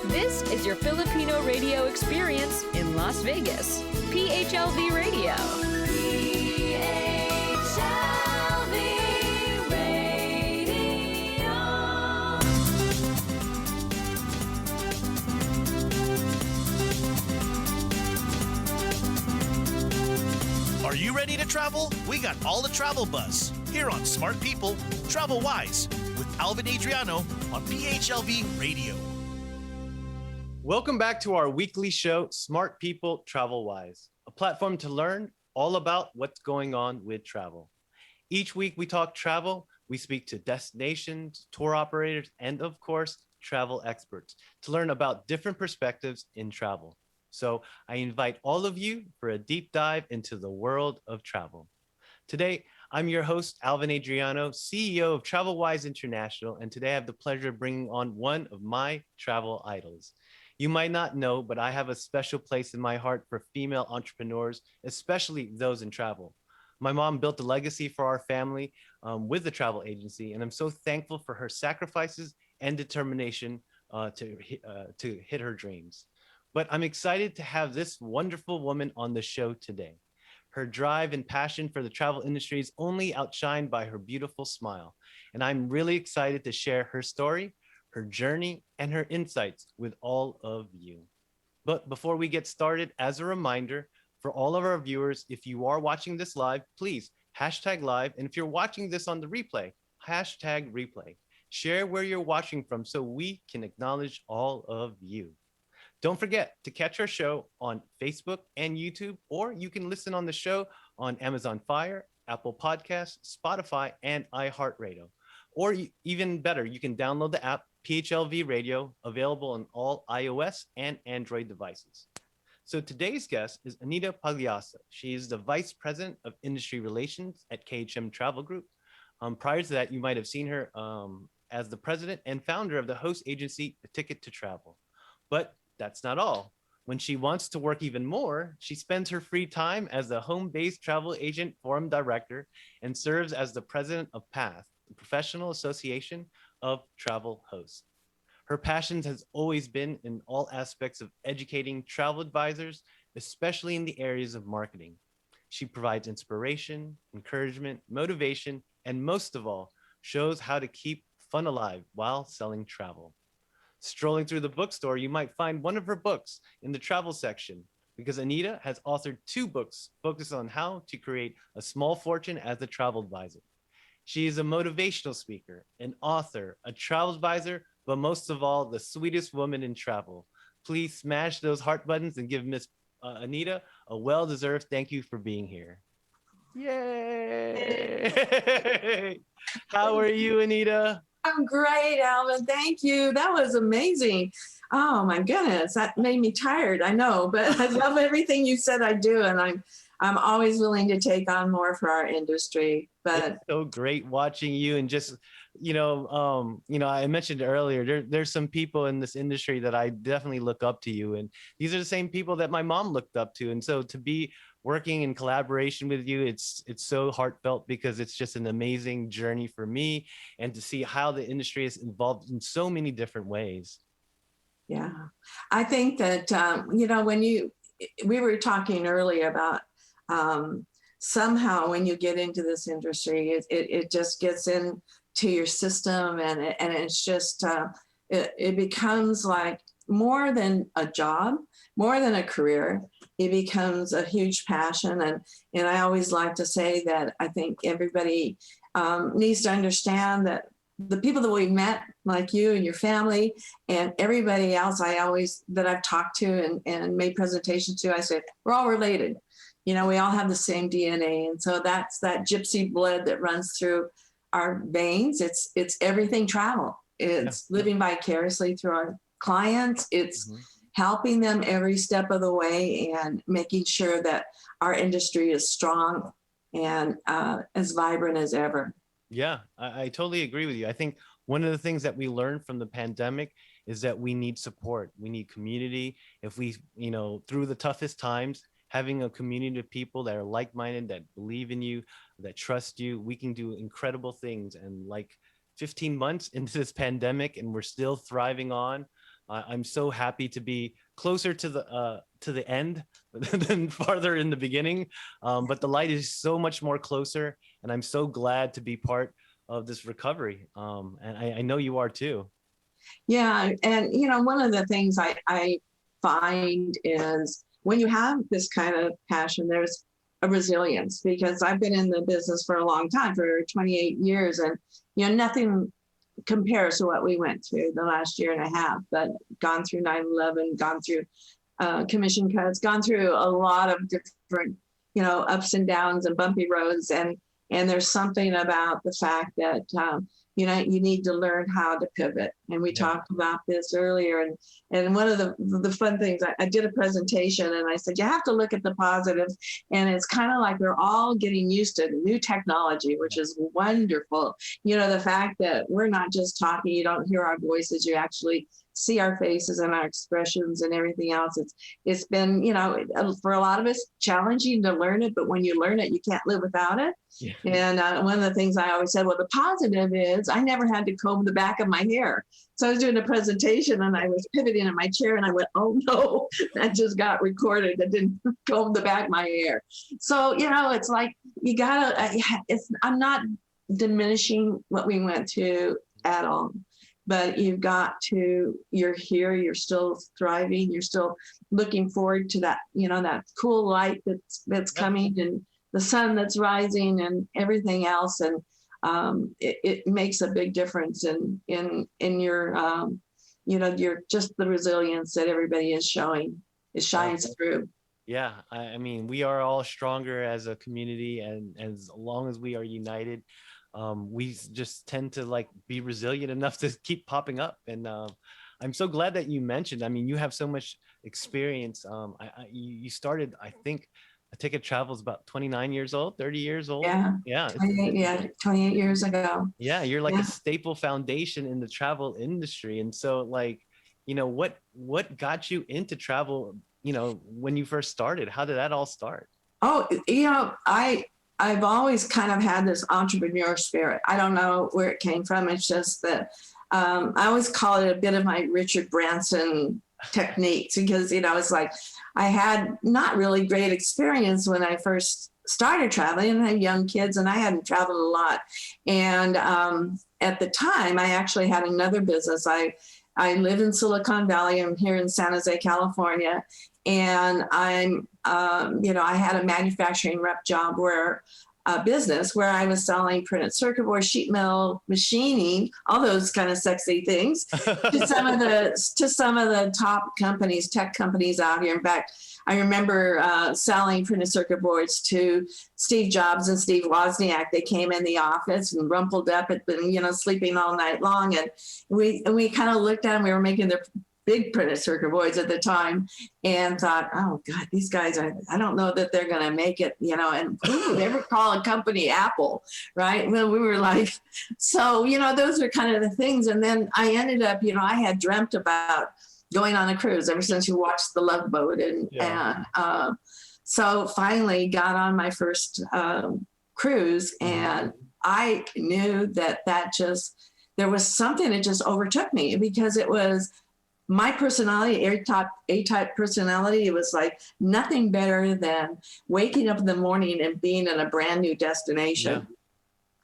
This is your Filipino radio experience in Las Vegas. PHLV Radio. PHLV Radio. Are you ready to travel? We got all the travel buzz here on Smart People, Travel Wise with Alvin Adriano on PHLV Radio. Welcome back to our weekly show, Smart People, Travel Wise, a platform to learn all about what's going on with travel. Each week we talk travel, we speak to destinations, tour operators, and of course, travel experts to learn about different perspectives in travel. So I invite all of you for a deep dive into the world of travel. Today, I'm your host, Alvin Adriano, CEO of TravelWise International, and today I have the pleasure of bringing on one of my travel idols. You might not know, but I have a special place in my heart for female entrepreneurs, especially those in travel. My mom built a legacy for our family with the travel agency, and I'm so thankful for her sacrifices and determination to hit her dreams. But I'm excited to have this wonderful woman on the show today. Her drive and passion for the travel industry is only outshined by her beautiful smile. And I'm really excited to share her story, her journey, and her insights with all of you. But before we get started, as a reminder, for all of our viewers, if you are watching this live, please hashtag live. And if you're watching this on the replay, hashtag replay. Share where you're watching from so we can acknowledge all of you. Don't forget to catch our show on Facebook and YouTube, or you can listen on the show on Amazon Fire, Apple Podcasts, Spotify, and iHeartRadio. Or even better, you can download the app PHLV Radio, available on all iOS and Android devices. So today's guest is Anita Pagliasso. She is the Vice President of Industry Relations at KHM Travel Group. Prior to that, you might have seen her as the president and founder of the host agency, A Ticket to Travel. But that's not all. When she wants to work even more, she spends her free time as the home-based travel agent forum director and serves as the president of PATH, the Professional Association of Travel Hosts. Her passion has always been in all aspects of educating travel advisors, especially in the areas of marketing. She provides inspiration, encouragement, motivation, and most of all, shows how to keep fun alive while selling travel. Strolling through the bookstore, you might find one of her books in the travel section because Anita has authored 2 books focused on how to create a small fortune as a travel advisor. She is a motivational speaker, an author, a travel advisor, but most of all, the sweetest woman in travel. Please smash those heart buttons and give Miss Anita a well-deserved thank you for being here. Yay! How are you, Anita? I'm great, Alvin. Thank you. That was amazing. Oh my goodness, that made me tired. I know, but I love everything you said. I do, and I'm always willing to take on more for our industry. But it's so great watching you, and just I mentioned earlier, there's some people in this industry that I definitely look up to you, and these are the same people that my mom looked up to, and so to be working in collaboration with you, it's so heartfelt because it's just an amazing journey for me, and to see how the industry is involved in so many different ways. Yeah, I think that we were talking earlier about somehow when you get into this industry, it just gets into your system, and it's just it becomes like more than a job, more than a career. It becomes a huge passion. And I always like to say that I think everybody needs to understand that the people that we've met, like you and your family and everybody else that I've talked to and made presentations to, I said, we're all related. We all have the same DNA. And so that's that gypsy blood that runs through our veins. It's everything travel. It's living vicariously through our clients. It's helping them every step of the way and making sure that our industry is strong and as vibrant as ever. Yeah, I totally agree with you. I think one of the things that we learned from the pandemic is that we need support. We need community. If we, through the toughest times, having a community of people that are like-minded, that believe in you, that trust you, we can do incredible things. And like 15 months into this pandemic and we're still thriving on, I'm so happy to be closer to the end than farther in the beginning. But the light is so much more closer, and I'm so glad to be part of this recovery. And I know you are too. Yeah. And, one of the things I find is when you have this kind of passion, there's a resilience, because I've been in the business for a long time, for 28 years, and, nothing compares to what we went through the last year and a half, but gone through 9/11, gone through commission cuts, gone through a lot of different, ups and downs and bumpy roads. And there's something about the fact that, you need to learn how to pivot. And we talked about this earlier. And one of the fun things, I did a presentation and I said, you have to look at the positives. And it's kind of like we're all getting used to new technology, which is wonderful. The fact that we're not just talking, you don't hear our voices, you actually see our faces and our expressions and everything else. It's been, for a lot of us, challenging to learn it, but when you learn it, you can't live without it. Yeah. And one of the things I always said, well, the positive is I never had to comb the back of my hair. So I was doing a presentation and I was pivoting in my chair and I went, oh no, that just got recorded. I didn't comb the back of my hair. So, it's like, I'm not diminishing what we went through at all. But you're here, you're still thriving, you're still looking forward to that, that cool light that's coming, and the sun that's rising and everything else. And it makes a big difference in your, your just the resilience that everybody is showing. It shines through. Yeah, I mean, we are all stronger as a community, and as long as we are united, we just tend to be resilient enough to keep popping up. And I'm so glad that you mentioned, I mean, you have so much experience. You started, I think, Ticket Travel is about 29 years old, 30 years old. Yeah. 28 years ago. Yeah. You're like a staple foundation in the travel industry. And so what got you into travel, when you first started? How did that all start? Oh, I've always kind of had this entrepreneur spirit. I don't know where it came from. It's just that I always call it a bit of my Richard Branson techniques, because, it's like I had not really great experience when I first started traveling, and I had young kids and I hadn't traveled a lot. And at the time, I actually had another business. I live in Silicon Valley. I'm here in San Jose, California. And I had a manufacturing rep job business where I was selling printed circuit board, sheet metal, machining, all those kind of sexy things to some of the top companies, tech companies out here. In fact, I remember selling printed circuit boards to Steve Jobs and Steve Wozniak. They came in the office and rumpled up, had been, sleeping all night long. And we kind of looked at them. We were making their big printed circuit boards at the time, and thought, oh God, these guys I don't know that they're going to make it, and who ever call a company Apple, right? Well, we were like, so, those are kind of the things. And then I ended up, I had dreamt about going on a cruise ever since you watched The Love Boat. And so finally got on my first cruise, and I knew that there was something that just overtook me, because it was my personality, A-type personality. It was like nothing better than waking up in the morning and being in a brand new destination.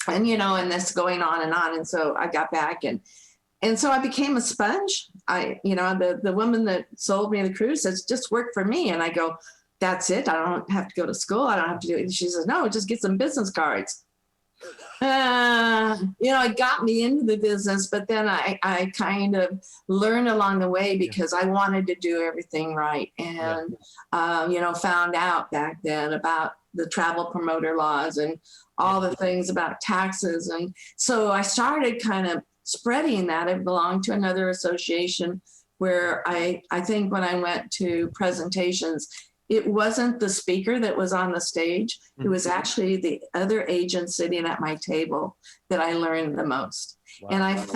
Yeah. And this going on and on. And so I got back and so I became a sponge. The woman that sold me the cruise says, just work for me. And I go, that's it. I don't have to go to school. I don't have to do it. And she says, no, just get some business cards. It got me into the business, but then I kind of learned along the way, because I wanted to do everything right. And, found out back then about the travel promoter laws and all the things about taxes. And so I started kind of spreading that. I belonged to another association where I think when I went to presentations, it wasn't the speaker that was on the stage. It was actually the other agent sitting at my table that I learned the most. Wow. And I have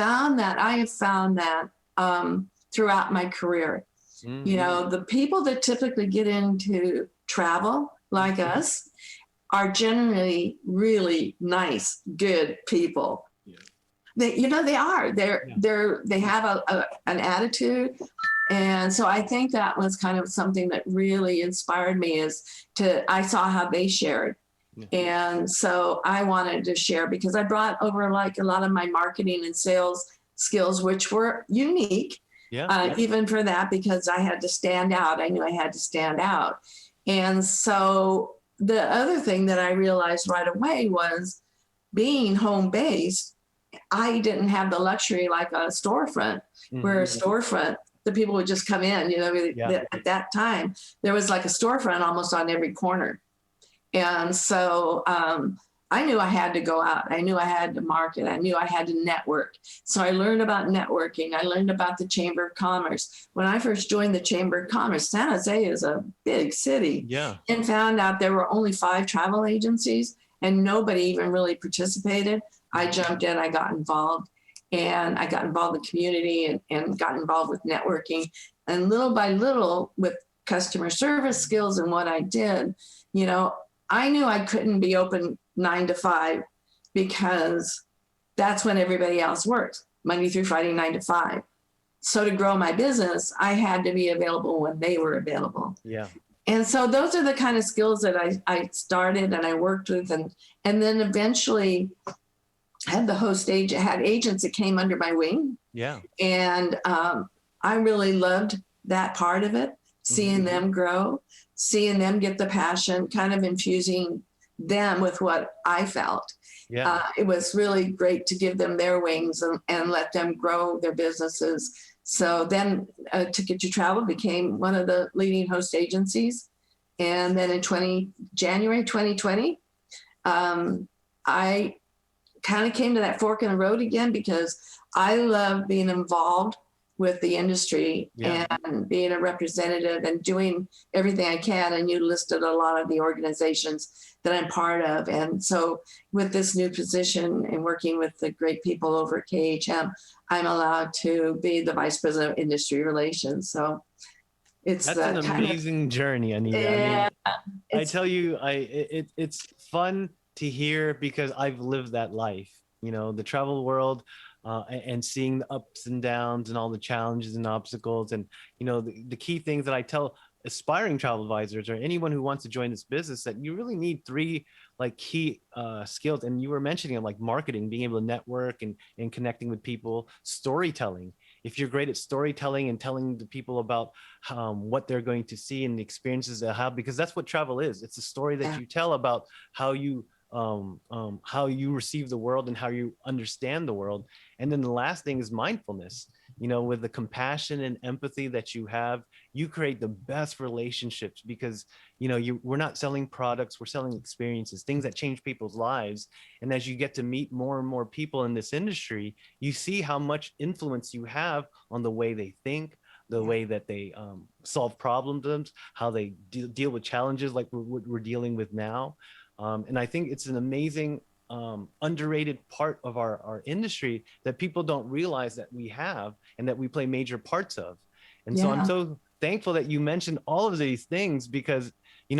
found that throughout my career. Mm-hmm. The people that typically get into travel like us are generally really nice, good people. Yeah. They are. They have an attitude. And so I think that was kind of something that really inspired me I saw how they shared. And so I wanted to share because I brought over like a lot of my marketing and sales skills, which were unique, even for that, because I had to stand out. I knew I had to stand out. And so the other thing that I realized right away was being home based, I didn't have the luxury like a storefront, where a storefront, the people would just come in, at that time, there was like a storefront almost on every corner. And so I knew I had to go out. I knew I had to market. I knew I had to network. So I learned about networking. I learned about the Chamber of Commerce. When I first joined the Chamber of Commerce, San Jose is a big city. And found out there were only 5 travel agencies and nobody even really participated. I jumped in, I got involved, and I got involved in the community and got involved with networking. And little by little, with customer service skills and what I did, I knew I couldn't be open 9 to 5 because that's when everybody else works, Monday through Friday, 9 to 5. So to grow my business, I had to be available when they were available. And so those are the kind of skills that I started and I worked with, and then eventually had had agents that came under my wing. And I really loved that part of it, seeing them grow, seeing them get the passion, kind of infusing them with what I felt. It was really great to give them their wings and let them grow their businesses. So then Ticket to Travel became one of the leading host agencies. And then in January 2020, I kind of came to that fork in the road again because I love being involved with the industry and being a representative and doing everything I can. And you listed a lot of the organizations that I'm part of. And so with this new position and working with the great people over at KHM, I'm allowed to be the Vice President of Industry Relations. So that's an amazing journey, Anita. I tell you, it's fun to hear because I've lived that life, the travel world. And seeing the ups and downs and all the challenges and obstacles. And, the key things that I tell aspiring travel advisors or anyone who wants to join this business, that you really need 3 key skills. And you were mentioning like marketing, being able to network and connecting with people, storytelling. If you're great at storytelling and telling the people about what they're going to see and the experiences they'll have, because that's what travel is. It's a story that you tell about how you receive the world and how you understand the world. And then the last thing is mindfulness. With the compassion and empathy that you have, you create the best relationships because we're not selling products, we're selling experiences, things that change people's lives. And as you get to meet more and more people in this industry, you see how much influence you have on the way they think, the way that they solve problems, how they deal with challenges like we're dealing with now. And I think it's an amazing, underrated part of our industry that people don't realize that we have and that we play major parts of. And so I'm so thankful that you mentioned all of these things because,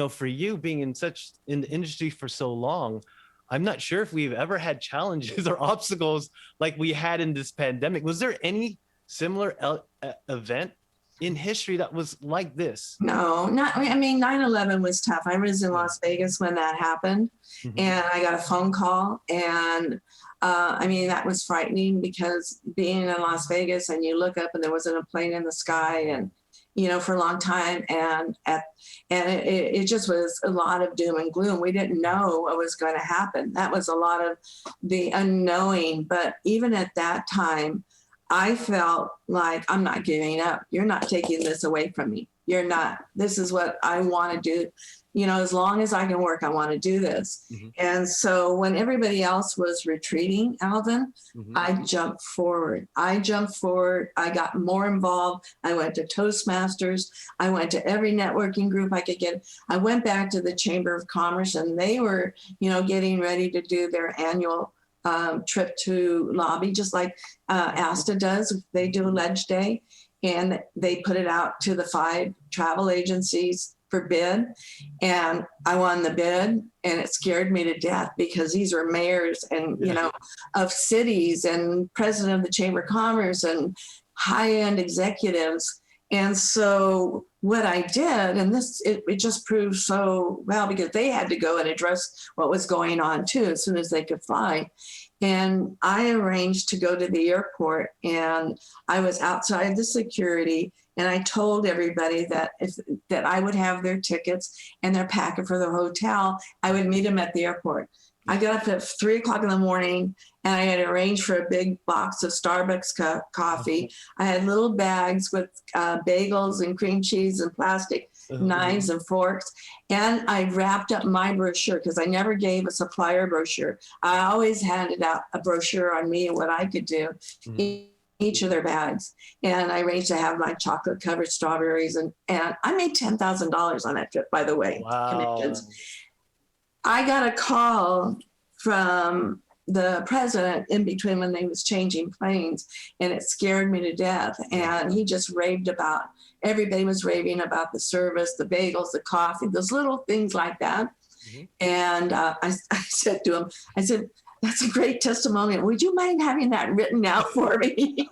for you being in the industry for so long, I'm not sure if we've ever had challenges or obstacles like we had in this pandemic. Was there any similar event in history that was like this? No, 9/11 was tough. I was in Las Vegas when that happened, and I got a phone call, and that was frightening because being in Las Vegas and you look up and there wasn't a plane in the sky, and for a long time, and it just was a lot of doom and gloom. We didn't know what was going to happen. That was a lot of the unknowing. But even at that time, I felt like I'm not giving up. You're not taking this away from me. You're not. This is what I want to do. As long as I can work, I want to do this. And so when everybody else was retreating, Alvin, I jumped forward. I got more involved. I went to Toastmasters. I went to every networking group I could get. I went back to the Chamber of Commerce, and they were, getting ready to do their annual trip to lobby, just like ASTA does. They do a Ledge Day, and they put it out to the 5 travel agencies for bid. And I won the bid, and it scared me to death because these were mayors and, of cities and president of the Chamber of Commerce and high-end executives. And so what I did, and it just proved so well, because they had to go and address what was going on too as soon as they could fly. And I arranged to go to the airport, and I was outside the security, and I told everybody that that I would have their tickets and their packet for the hotel. I would meet them at the airport. I got up at 3:00 in the morning, and I had arranged for a big box of Starbucks coffee. I had little bags with bagels and cream cheese and plastic knives and forks. And I wrapped up my brochure, because I never gave a supplier brochure. I always handed out a brochure on me and what I could do in each of their bags. And I arranged to have my chocolate covered strawberries. And I made $10,000 on that trip, by the way. Wow. Commissions. I got a call from the president in between when they was changing planes, and it scared me to death. And he just everybody was raving about the service, the bagels, the coffee, those little things like that. And I said to him, I said, "That's a great testimonial. Would you mind having that written out for me?"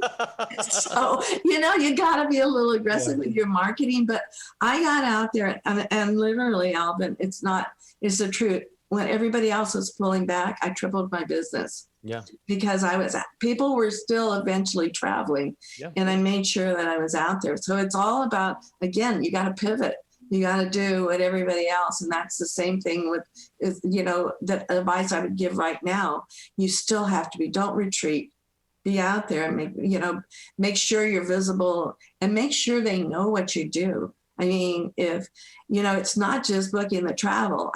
So, you got to be a little aggressive with your marketing. But I got out there, and literally, Alvin, it's the truth. When everybody else was pulling back, I tripled my business. Yeah. Because people were still eventually traveling, and I made sure that I was out there. So it's all about, again, you got to pivot. You got to do what everybody else. And that's the same thing with, the advice I would give right now. You still have to don't retreat, be out there and make sure you're visible, and make sure they know what you do. I mean, if, it's not just booking the travel.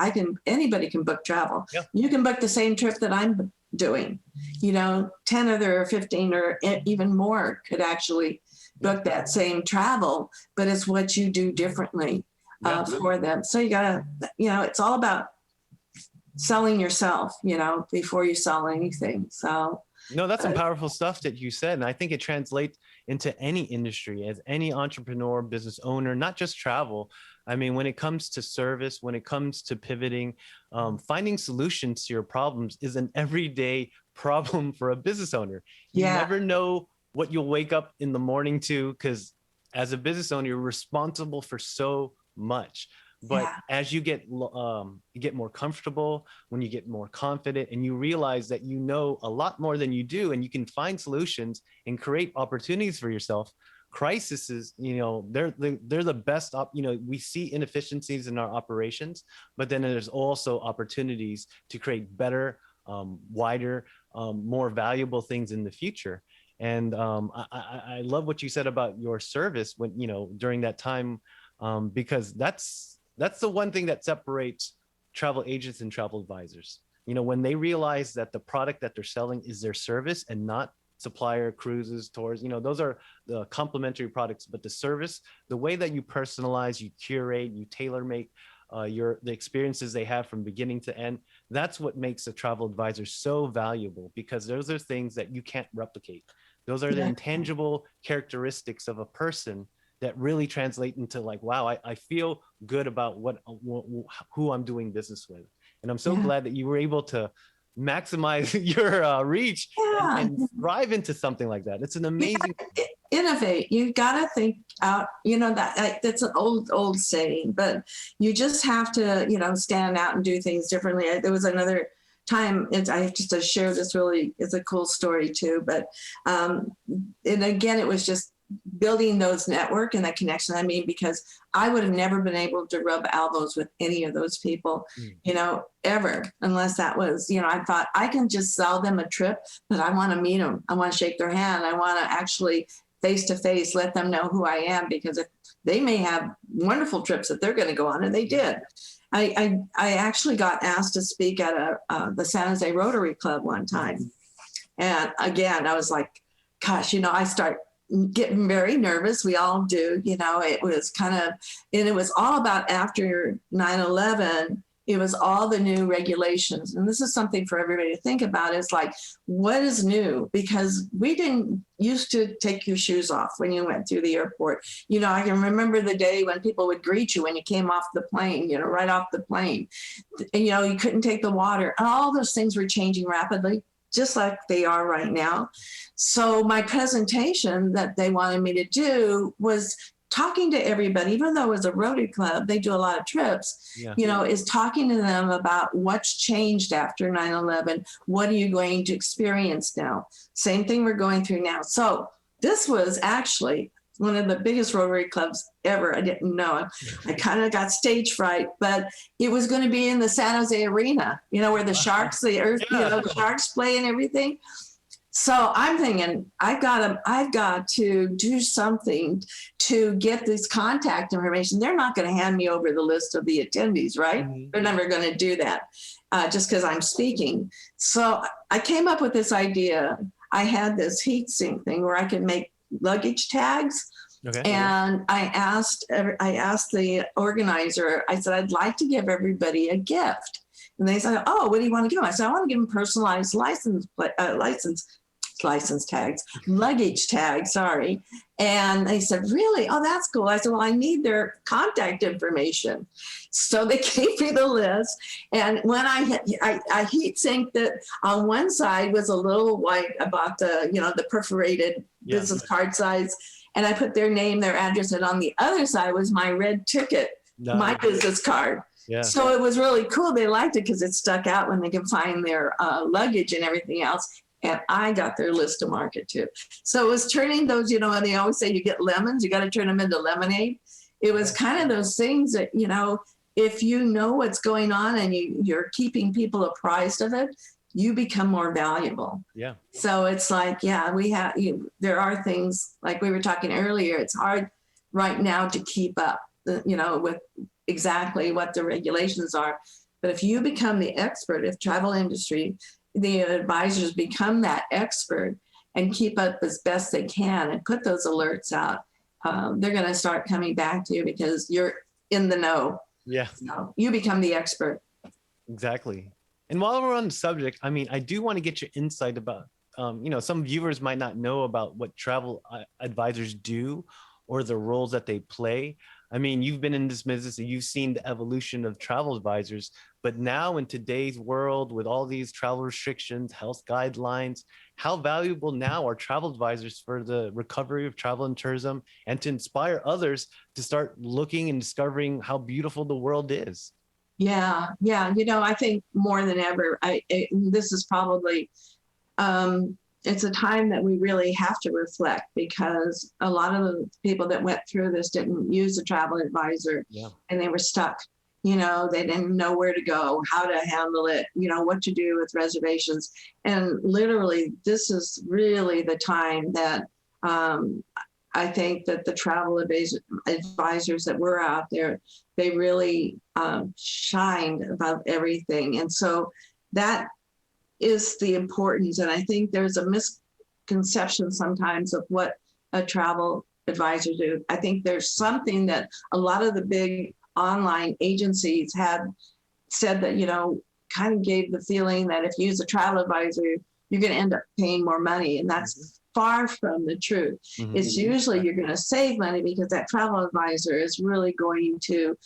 Anybody can book travel. Yeah. You can book the same trip that I'm doing. 10 other or 15 or even more could actually book that same travel, but it's what you do differently for them. So you gotta, it's all about selling yourself, before you sell anything. So. No, that's some powerful stuff that you said. And I think it translates into any industry, as any entrepreneur, business owner, not just travel. I mean, when it comes to service, when it comes to pivoting, finding solutions to your problems is an everyday problem for a business owner. You never know what you'll wake up in the morning to, because as a business owner, you're responsible for so much. But as you get more comfortable, when you get more confident, and you realize that you know a lot more than you do, and you can find solutions and create opportunities for yourself. Crises, they're the best. We see inefficiencies in our operations, but then there's also opportunities to create better, wider, more valuable things in the future. And I love what you said about your service when during that time, because that's the one thing that separates travel agents and travel advisors. When they realize that the product that they're selling is their service and not supplier, cruises, tours, those are the complementary products. But the service, the way that you personalize, you curate, you tailor make the experiences they have from beginning to end, that's what makes a travel advisor so valuable, because those are things that you can't replicate. Those are the intangible characteristics of a person that really translate into wow, I feel good about who I'm doing business with. And I'm so glad that you were able to maximize your reach and thrive into something like that. It's an amazing. Innovate. You got to think out, that's an old saying, but you just have to, stand out and do things differently. There was another time, I have to share this, really, it's a cool story too, but, and again, it was just building those network and that connection. I mean, because I would have never been able to rub elbows with any of those people, ever, unless that was, I thought I can just sell them a trip, but I want to meet them. I want to shake their hand. I want to actually face to face, let them know who I am, because if they may have wonderful trips that they're going to go on, and they did. I actually got asked to speak at the San Jose Rotary Club one time. And again, I was like, gosh, I start getting very nervous. We all do, it was and it was all about after 9/11, it was all the new regulations. And this is something for everybody to think about, is what is new? Because we didn't used to take your shoes off when you went through the airport. I can remember the day when people would greet you when you came off the plane, right off the plane. And, you couldn't take the water. And all those things were changing rapidly, just like they are right now. So my presentation that they wanted me to do was talking to everybody, even though it's a Rotary Club, they do a lot of trips, Yeah. is talking to them about what's changed after 9/11. What are you going to experience now? Same thing we're going through now. So this was actually one of the biggest Rotary Clubs ever. I didn't know it. I kind of got stage fright, but it was going to be in the San Jose Arena, where the Sharks, the Sharks play and everything. So I'm thinking, I've got to do something to get this contact information. They're not going to hand me over the list of the attendees, right? Mhm. They're never going to do that just because I'm speaking. So I came up with this idea. I had this heat sink thing where I could make luggage tags. Okay. And I asked the organizer, I said, I'd like to give everybody a gift. And they said, oh, what do you want to give them? I said, I want to give them personalized license tags, luggage tags, sorry. And they said, really? Oh, that's cool. I said, well, I need their contact information. So they gave me the list. And when I heat sinked it, on one side was a little white, I bought the perforated business card size. And I put their name, their address, and on the other side was my red ticket, my business card. Yeah. So it was really cool. They liked it because it stuck out when they could find their luggage and everything else. And I got their list to market too. So it was turning those, and they always say you get lemons, you got to turn them into lemonade. It was kind of those things that, if you know what's going on and you're keeping people apprised of it, you become more valuable. Yeah. So it's like, there are things like we were talking earlier. It's hard right now to keep up, with exactly what the regulations are. But if you become the expert, if travel industry, the advisors become that expert and keep up as best they can and put those alerts out, they're going to start coming back to you because you're in the know. Yeah. So you become the expert. Exactly. And while we're on the subject, I do want to get your insight about, some viewers might not know about what travel advisors do or the roles that they play. You've been in this business and you've seen the evolution of travel advisors, but now in today's world with all these travel restrictions, health guidelines, how valuable now are travel advisors for the recovery of travel and tourism and to inspire others to start looking and discovering how beautiful the world is? Yeah. I think more than ever, this is probably, it's a time that we really have to reflect because a lot of the people that went through this didn't use a travel advisor and they were stuck. They didn't know where to go, how to handle it, what to do with reservations. And literally, this is really the time that I think that the travel advisors that were out there, they really shined above everything. And so that is the importance. And I think there's a misconception sometimes of what a travel advisor do. I think there's something that a lot of the big online agencies had said that, kind of gave the feeling that if you use a travel advisor, you're going to end up paying more money. And that's far from the truth. Mm-hmm. It's usually you're going to save money because that travel advisor is really going to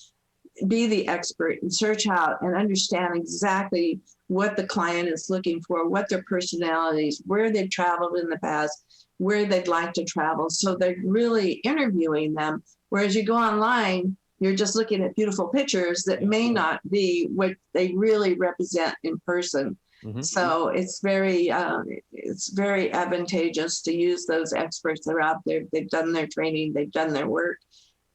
be the expert and search out and understand exactly what the client is looking for, what their personalities, where they've traveled in the past, where they'd like to travel. So they're really interviewing them. Whereas you go online, you're just looking at beautiful pictures that may not be what they really represent in person. Mm-hmm. So it's very advantageous to use those experts that are out there. They've done their training, they've done their work,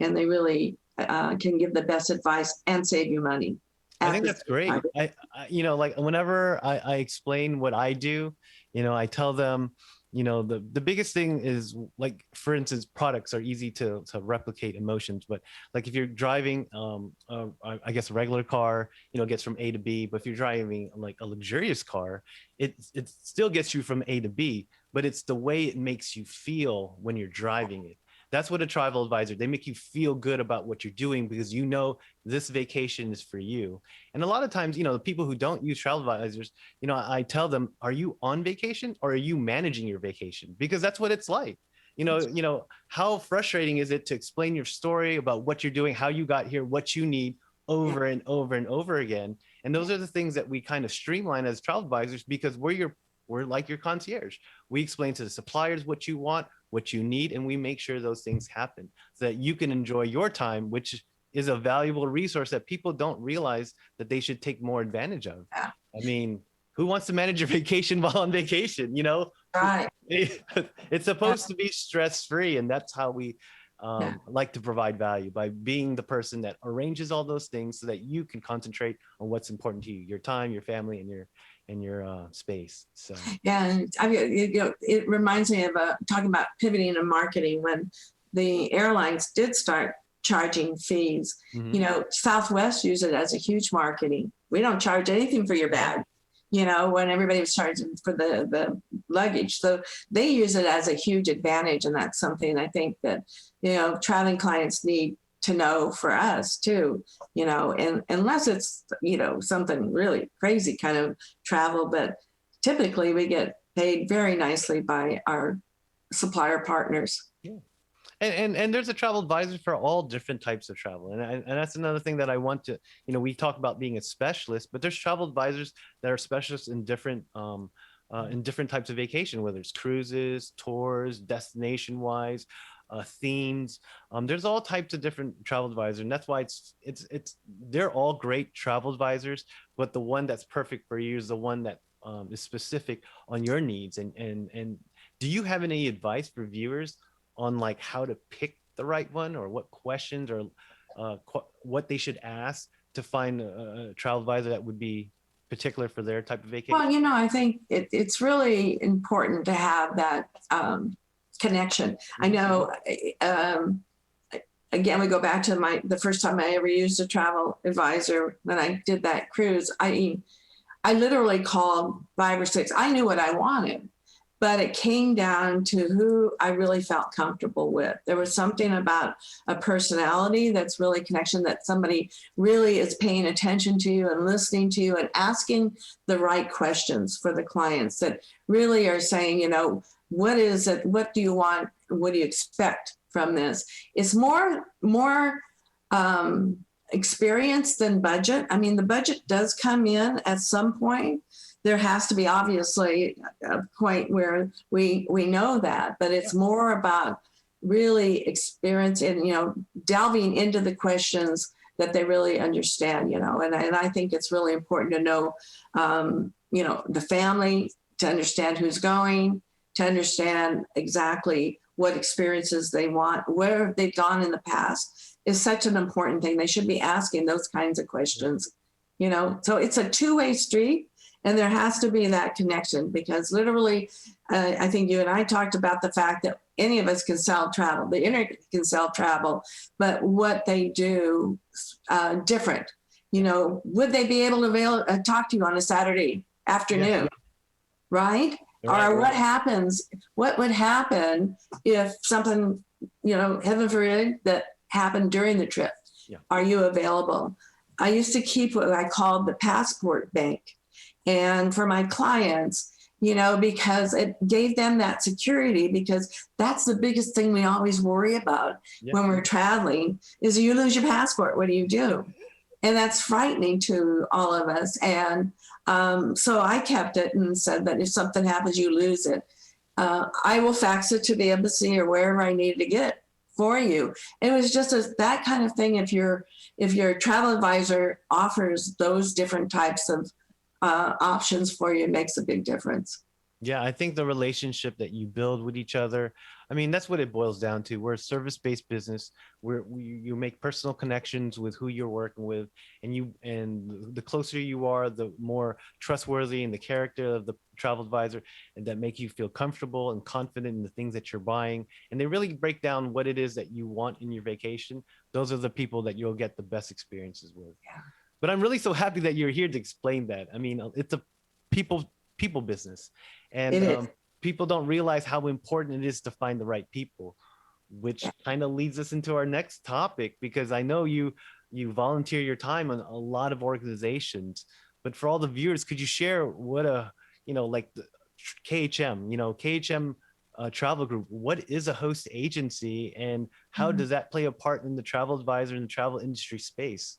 and they really can give the best advice and save you money. I think that's great. Like whenever I explain what I do, I tell them, the biggest thing is, like, for instance, products are easy to replicate emotions, but like if you're driving, I guess a regular car, gets from A to B, but if you're driving like a luxurious car, it still gets you from A to B, but it's the way it makes you feel when you're driving it. That's what a travel advisor, they make you feel good about what you're doing because this vacation is for you. And a lot of times, the people who don't use travel advisors, I tell them, are you on vacation or are you managing your vacation? Because that's what it's like. How frustrating is it to explain your story about what you're doing, how you got here, what you need over and over and over again. And those are the things that we kind of streamline as travel advisors because we're like your concierge. We explain to the suppliers what you want. what you need, and we make sure those things happen so that you can enjoy your time, which is a valuable resource that people don't realize that they should take more advantage of. Yeah. I mean, who wants to manage your vacation while on vacation? Right. It's supposed to be stress-free, and that's how we like to provide value, by being the person that arranges all those things so that you can concentrate on what's important to you, your time, your family, and your space. So Yeah, and it reminds me of talking about pivoting in marketing when the airlines did start charging fees. Southwest used it as a huge marketing. We don't charge anything for your bag, when everybody was charging for the luggage. So they use it as a huge advantage. And that's something I think that, traveling clients need to know for us too, and unless it's, something really crazy kind of travel, but typically we get paid very nicely by our supplier partners. Yeah. And there's a travel advisor for all different types of travel. And that's another thing that I want to, we talk about being a specialist, but there's travel advisors that are specialists in different types of vacation, whether it's cruises, tours, destination wise, themes. There's all types of different travel advisors. And that's why they're all great travel advisors, but the one that's perfect for you is the one that is specific on your needs. And do you have any advice for viewers on like how to pick the right one, or what questions or what they should ask to find a travel advisor that would be particular for their type of vacation? Well, I think it's really important to have that connection. I know, again, we go back to the first time I ever used a travel advisor when I did that cruise. I literally called 5 or 6. I knew what I wanted, but it came down to who I really felt comfortable with. There was something about a personality that's really connection, that somebody really is paying attention to you and listening to you and asking the right questions for the clients, that really are saying, what is it? What do you want? What do you expect from this? It's more experience than budget. I mean, the budget does come in at some point. There has to be obviously a point where we know that, but it's more about really experience and, delving into the questions that they really understand, and I think it's really important to know, the family, to understand who's going, to understand exactly what experiences they want, where they've gone in the past is such an important thing. They should be asking those kinds of questions, so it's a two-way street. And there has to be that connection, because literally, I think you and I talked about the fact that any of us can sell travel. The internet can sell travel, but what they do different. Would they be able to talk to you on a Saturday afternoon, Yeah. Right? Right, Or right. what would happen if something, heaven forbid, that happened during the trip? Yeah. Are you available? I used to keep what I called the passport bank. And for my clients, because it gave them that security, because that's the biggest thing we always worry about when we're traveling is you lose your passport. What do you do? And that's frightening to all of us. And so I kept it and said that if something happens, you lose it. I will fax it to the embassy or wherever I needed to get it for you. It was just that kind of thing. If your travel advisor offers those different types of options for you, makes a big difference. Yeah, I think the relationship that you build with each other, I mean, that's what it boils down to. We're a service-based business where you make personal connections with who you're working with, and the closer you are, the more trustworthy and the character of the travel advisor, and that make you feel comfortable and confident in the things that you're buying. And they really break down what it is that you want in your vacation. Those are the people that you'll get the best experiences with. Yeah. But I'm really so happy that you're here to explain that. I mean, it's a people business, and people don't realize how important it is to find the right people, which kind of leads us into our next topic, because I know you volunteer your time on a lot of organizations. But for all the viewers, could you share what like the KHM Travel Group, what is a host agency, and how does that play a part in the travel advisor and the travel industry space?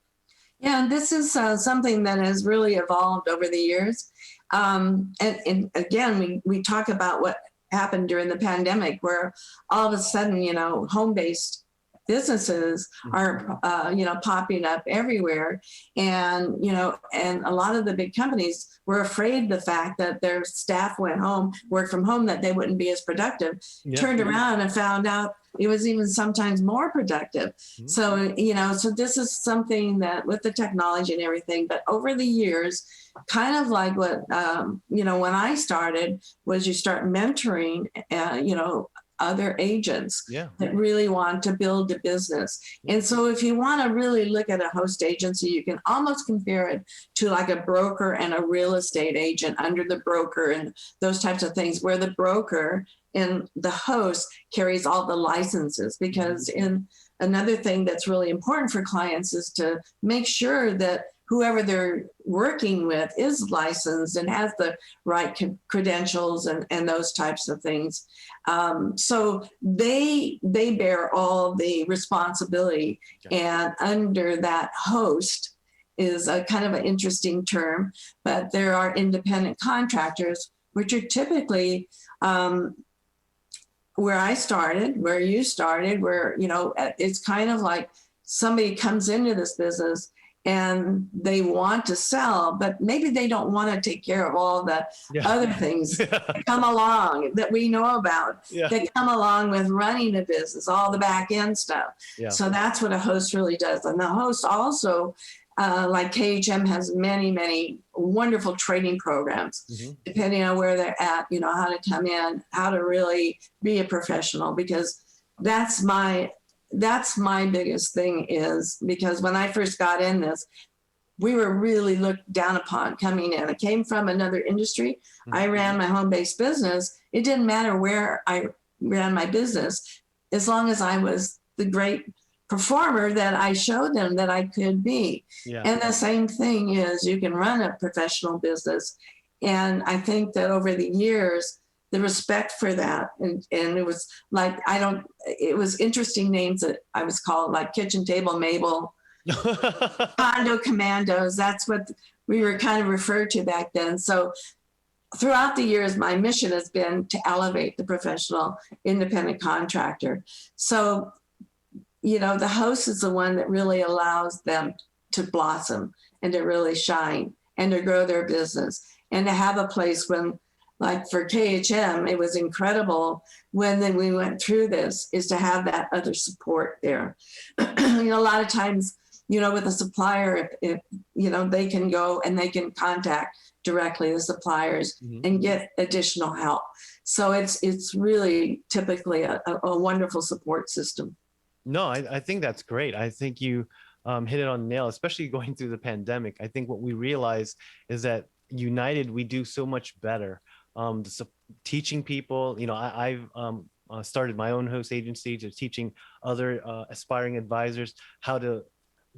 Yeah, this is something that has really evolved over the years. And again, we talk about what happened during the pandemic, where all of a sudden, home-based businesses are, popping up everywhere. And, and a lot of the big companies were afraid the fact that their staff went home, worked from home, that they wouldn't be as productive, turned around and found out it was even sometimes more productive. So, so this is something that with the technology and everything, but over the years, kind of like what, when I started, was you start mentoring, other agents that really want to build a business. And so if you want to really look at a host agency, you can almost compare it to like a broker and a real estate agent under the broker and those types of things, where the broker and the host carries all the licenses. Because in another thing that's really important for clients is to make sure that whoever they're working with is licensed and has the right credentials and those types of things. So they bear all the responsibility. And under that host is a kind of an interesting term, but there are independent contractors, which are typically where I started, where you started, where, it's kind of like somebody comes into this business and they want to sell, but maybe they don't want to take care of all the other things that come along that we know about, that come along with running a business, all the back end stuff. So that's what a host really does. And the host also, like KHM has many, many wonderful training programs, depending on where they're at, how to come in, how to really be a professional, because that's my biggest thing, is because when I first got in this, we were really looked down upon coming in. I came from another industry. I ran my home-based business. It didn't matter where I ran my business, as long as I was the great performer that I showed them that I could be. And the same thing is, you can run a professional business. And I think that over the years, the respect for that. And it was like, it was interesting names that I was called, like Kitchen Table Mabel, Condo Commandos. That's what we were kind of referred to back then. So throughout the years, my mission has been to elevate the professional independent contractor. So, the host is the one that really allows them to blossom and to really shine and to grow their business and to have a place when, like for KHM, it was incredible when we went through this, is to have that other support there. A lot of times, with a supplier, if they can go and they can contact directly the suppliers and get additional help. So it's really typically a wonderful support system. No, I think that's great. I think you hit it on the nail, especially going through the pandemic. I think what we realized is that united, we do so much better. Teaching people, I've started my own host agency, to teaching other aspiring advisors how to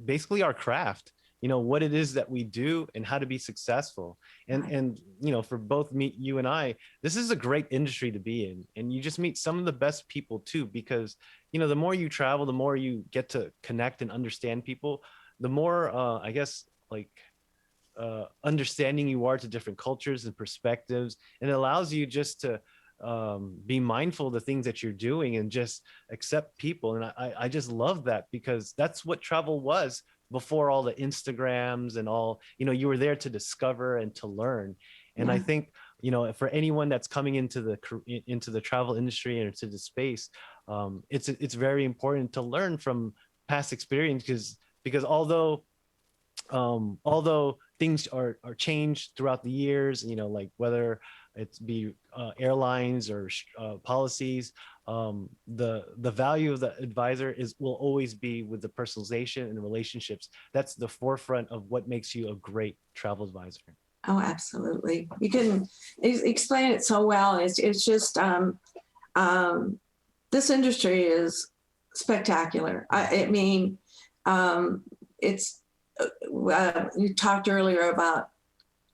basically our craft, what it is that we do and how to be successful. And for both you and I, this is a great industry to be in. And you just meet some of the best people too, because, the more you travel, the more you get to connect and understand people, the more, understanding you are to different cultures and perspectives. And it allows you just to be mindful of the things that you're doing and just accept people. And I just love that, because that's what travel was before all the Instagrams and all, you were there to discover and to learn. And I think, for anyone that's coming into the travel industry and into the space, it's very important to learn from past experience, because although things are changed throughout the years, like whether it's be airlines or policies, the value of the advisor will always be with the personalization and the relationships. That's the forefront of what makes you a great travel advisor. Oh, absolutely. You can explain it so well. It's just this industry is spectacular. It's you talked earlier about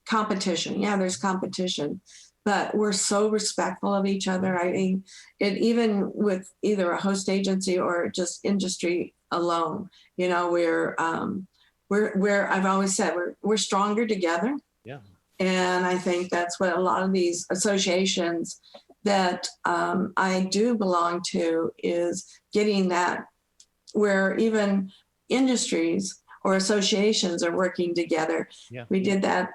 competition. Yeah, there's competition, but we're so respectful of each other. I mean, even with either a host agency or just industry alone, we're I've always said we're stronger together. Yeah. And I think that's what a lot of these associations that I do belong to is getting that where even industries or associations are working together. Yeah. We did that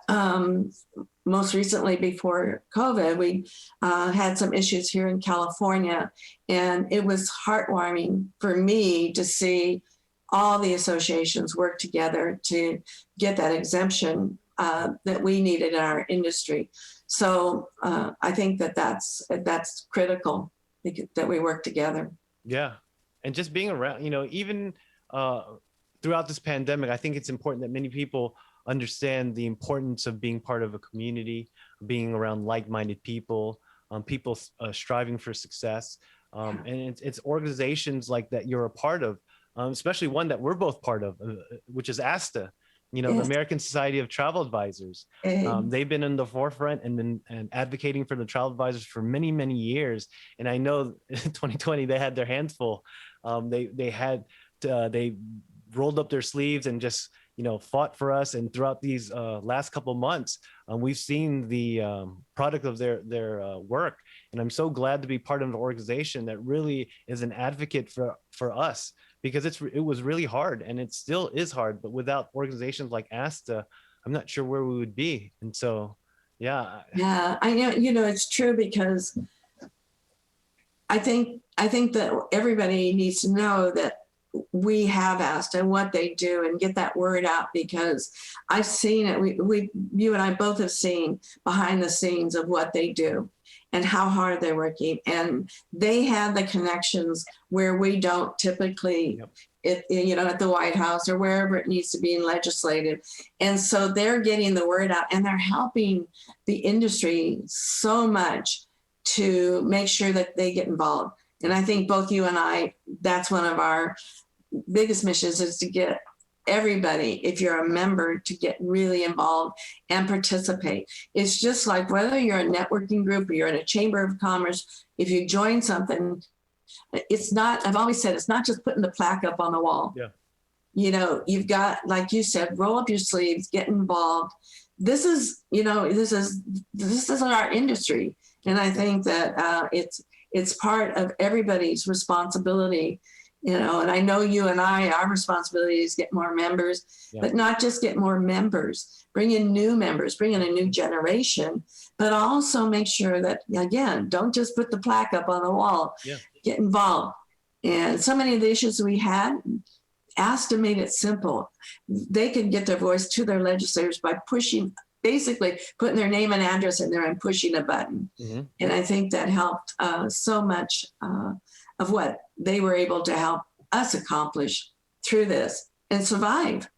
most recently before COVID. We had some issues here in California, and it was heartwarming for me to see all the associations work together to get that exemption that we needed in our industry. So I think that that's critical that we work together. Yeah. And just being around, even throughout this pandemic, I think it's important that many people understand the importance of being part of a community, being around like-minded people, people striving for success. And it's organizations like that you're a part of, especially one that we're both part of, which is ASTA, the American Society of Travel Advisors. They've been in the forefront and advocating for the travel advisors for many, many years. And I know in 2020, they had their hands full. They rolled up their sleeves and just, fought for us. And throughout these last couple of months, we've seen the product of their work. And I'm so glad to be part of an organization that really is an advocate for us, because it was really hard, and it still is hard. But without organizations like ASTA, I'm not sure where we would be. And so, yeah. Yeah, I know, it's true, because I think that everybody needs to know that we have asked and what they do, and get that word out, because I've seen it. You and I both have seen behind the scenes of what they do and how hard they're working, and they have the connections where we don't typically. Yep. At the White House or wherever it needs to be in legislative. And so they're getting the word out, and they're helping the industry so much to make sure that they get involved. And I think both you and I, that's one of our biggest missions, is to get everybody, if you're a member, to get really involved and participate. It's just like whether you're a networking group or you're in a chamber of commerce, if you join something, it's not, I've always said, it's not just putting the plaque up on the wall. Yeah. You've got, like you said, roll up your sleeves, get involved. This is our industry. And I think that it's part of everybody's responsibility, and I know you and our responsibility is get more members, but not just get more members, bring in new members, bring in a new generation, but also make sure that, again, don't just put the plaque up on the wall, get involved. And so many of the issues we had, ASTA made it simple. They could get their voice to their legislators by basically putting their name and address in there and pushing a button. Mm-hmm. And I think that helped so much of what they were able to help us accomplish through this and survive,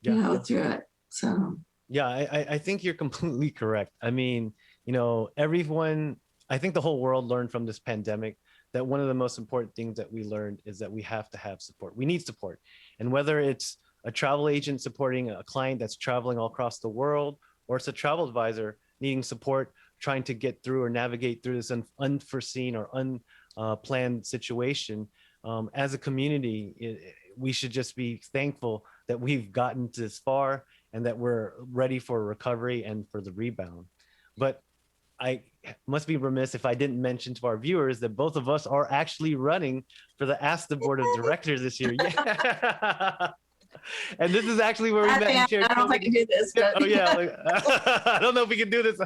through it. So. Yeah, I think you're completely correct. I mean, everyone, I think the whole world learned from this pandemic that one of the most important things that we learned is that we have to have support. We need support. And whether it's a travel agent supporting a client that's traveling all across the world, or it's a travel advisor needing support, trying to get through or navigate through this unforeseen or unplanned situation, as a community, we should just be thankful that we've gotten this far and that we're ready for recovery and for the rebound. But I must be remiss if I didn't mention to our viewers that both of us are actually running for the ASTA Board of Directors this year. Yeah. And this is actually where we met. I don't know if I can do this. But... Oh yeah, I don't know if we can do this.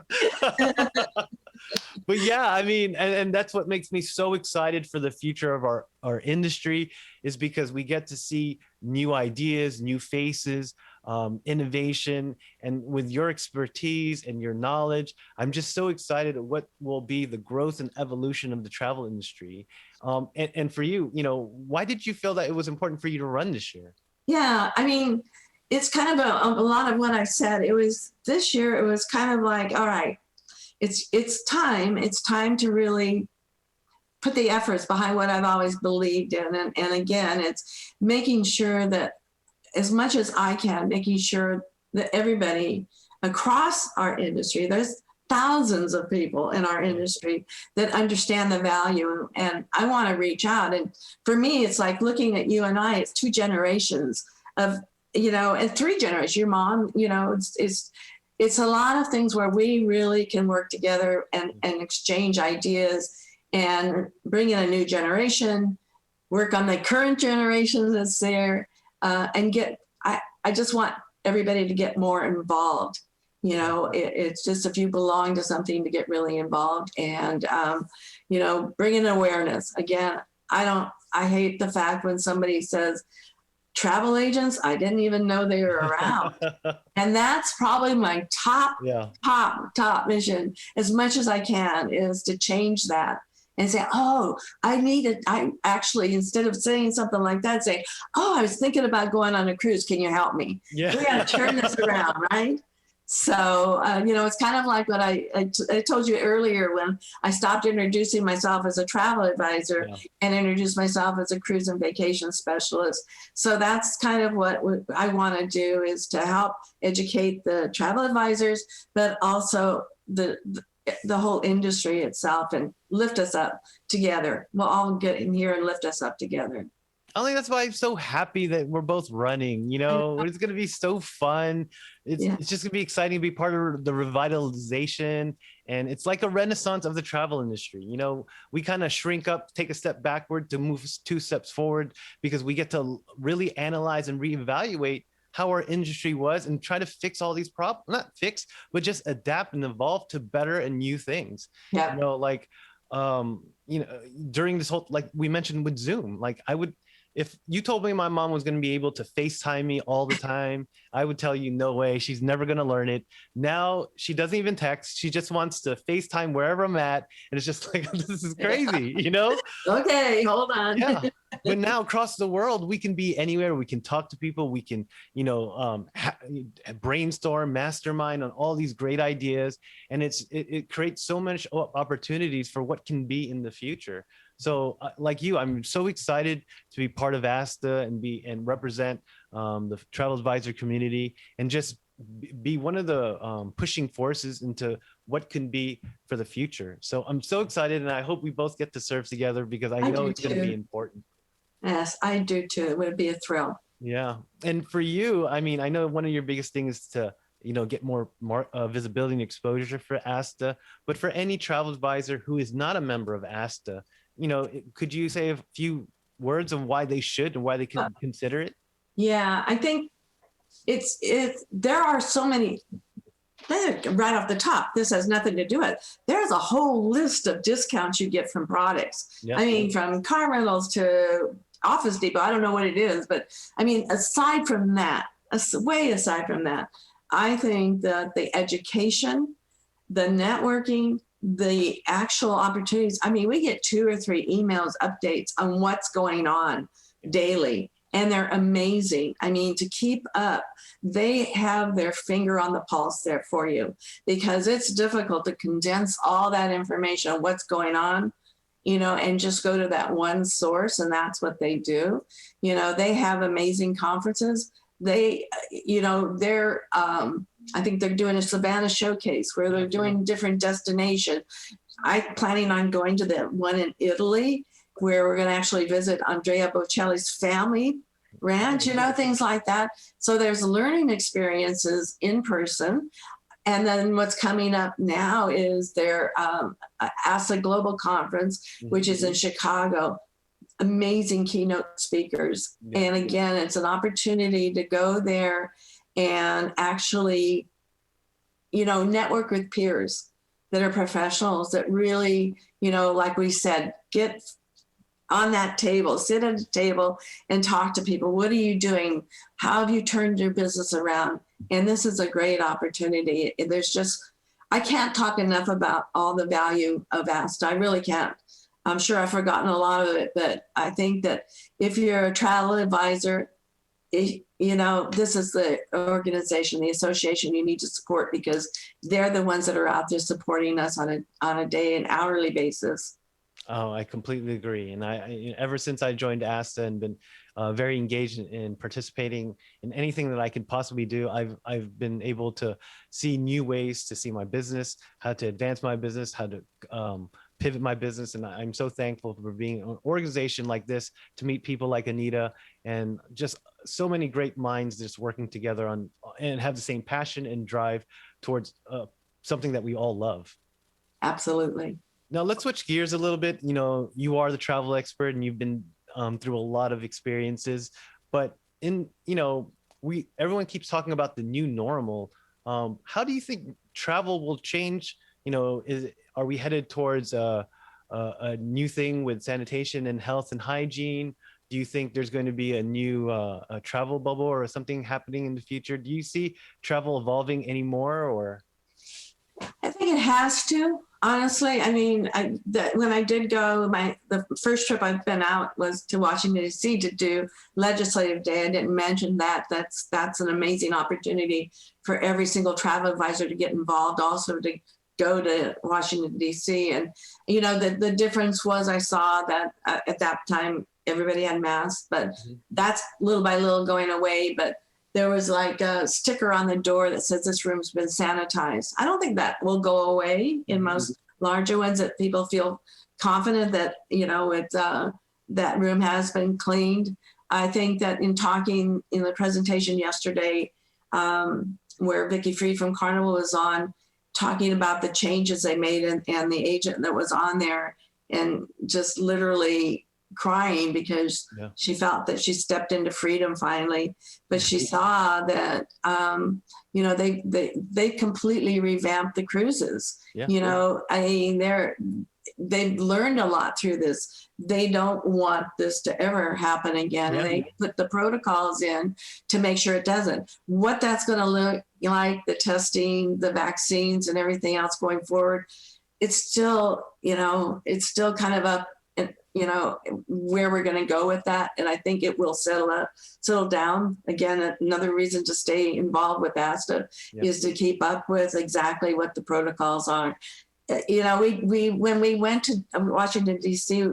But yeah, I mean, and that's what makes me so excited for the future of our industry, is because we get to see new ideas, new faces, innovation. And with your expertise and your knowledge, I'm just so excited at what will be the growth and evolution of the travel industry. And for you, why did you feel that it was important for you to run this year? Yeah, I mean, it's kind of a lot of what I said. This year, it was kind of like, all right, it's time to really put the efforts behind what I've always believed in. And again, it's making sure that as much as I can, making sure that everybody across our industry, there's thousands of people in our industry that understand the value, and I want to reach out. And for me, it's like looking at you and I, it's 2 generations of, and 3 generations. Your mom, it's a lot of things where we really can work together and exchange ideas and bring in a new generation, work on the current generation that's there, and I just want everybody to get more involved. It's just if you belong to something to get really involved and, bring in awareness. Again, I hate the fact when somebody says, travel agents, I didn't even know they were around. And that's probably my top mission, as much as I can, is to change that and say, oh, I actually, instead of saying something like that, say, oh, I was thinking about going on a cruise. Can you help me? Yeah. We got to turn this around, right? So, it's kind of like what I told you earlier when I stopped introducing myself as a travel advisor and introduced myself as a cruise and vacation specialist. So that's kind of what I want to do, is to help educate the travel advisors, but also the whole industry itself, and lift us up together. We'll all get in here and lift us up together. I think that's why I'm so happy that we're both running. It's going to be so fun. It's just going to be exciting to be part of the revitalization. And it's like a renaissance of the travel industry. We kind of shrink up, take a step backward to move 2 steps forward, because we get to really analyze and reevaluate how our industry was and try to fix all these problems, not fix, but just adapt and evolve to better and new things. Yeah. During this whole, like we mentioned with Zoom, if you told me my mom was going to be able to FaceTime me all the time, I would tell you, no way, she's never going to learn it. Now she doesn't even text. She just wants to FaceTime wherever I'm at. And it's just like, this is crazy, Okay, hold on. Yeah. But now across the world, we can be anywhere. We can talk to people. We can, brainstorm, mastermind on all these great ideas. And it creates so much opportunities for what can be in the future. So like you, I'm so excited to be part of ASTA and represent the travel advisor community, and just be one of the pushing forces into what can be for the future. So I'm so excited, and I hope we both get to serve together, because I know it's going to be important. Yes, I do too. It would be a thrill. Yeah. And for you, I know one of your biggest things is to get more visibility and exposure for ASTA. But for any travel advisor who is not a member of ASTA, could you say a few words of why they should and why they can consider it? Yeah, I think there are so many. Right off the top, this has nothing to do with it. There's a whole list of discounts you get from products. Yep. From car rentals to Office Depot. I don't know what it is, but aside from that, way aside from that, I think that the education, the networking, the actual opportunities. We get 2 or 3 emails, updates on what's going on daily, and they're amazing. To keep up, they have their finger on the pulse there for you, because it's difficult to condense all that information on what's going on, and just go to that one source. And that's what they do. They have amazing conferences. I think they're doing a Savannah showcase where they're doing different destinations. I'm planning on going to the one in Italy, where we're going to actually visit Andrea Bocelli's family ranch, things like that. So there's learning experiences in person. And then what's coming up now is their ASA Global Conference, which is in Chicago. Amazing keynote speakers. Yeah. And again, it's an opportunity to go there and actually, network with peers that are professionals that really, like we said, get on that table, sit at a table and talk to people. What are you doing? How have you turned your business around? And this is a great opportunity. I can't talk enough about all the value of ASTA. I really can't. I'm sure I've forgotten a lot of it, but I think that if you're a travel advisor, this is the organization, the association you need to support, because they're the ones that are out there supporting us on a day and hourly basis. Oh, I completely agree. And I ever since I joined ASTA and been very engaged in participating in anything that I could possibly do, I've been able to see new ways to see my business, how to advance my business, how to pivot my business. And I'm so thankful for being an organization like this, to meet people like Anita and just so many great minds just working together on and have the same passion and drive towards something that we all love. Absolutely. Now let's switch gears a little bit. You are the travel expert and you've been through a lot of experiences, but everyone keeps talking about the new normal. How do you think travel will change? Are we headed towards a new thing with sanitation and health and hygiene? Do you think there's going to be a new a travel bubble or something happening in the future? Do you see travel evolving anymore, or? I think it has to, honestly. I mean, when I did go, the first trip I've been out was to Washington, D.C. to do Legislative Day. I didn't mention that. That's an amazing opportunity for every single travel advisor to get involved, also to go to Washington, D.C. And, the difference was I saw that at that time, everybody had masks, but that's little by little going away. But there was like a sticker on the door that says this room's been sanitized. I don't think that will go away in most larger ones, that people feel confident that, that room has been cleaned. I think that in talking in the presentation yesterday, where Vicki Freed from Carnival was on, talking about the changes they made and the agent that was on there, and just literally crying because she felt that she stepped into freedom finally, but she saw that they completely revamped the cruises. I mean, they've learned a lot through this. They don't want this to ever happen again, and they put the protocols in to make sure it doesn't. What that's going to look like, the testing, the vaccines, and everything else going forward, it's still kind of up, where we're going to go with that. And I think it will settle down. Again, another reason to stay involved with ASTA is to keep up with exactly what the protocols are. We when we went to Washington, D.C.,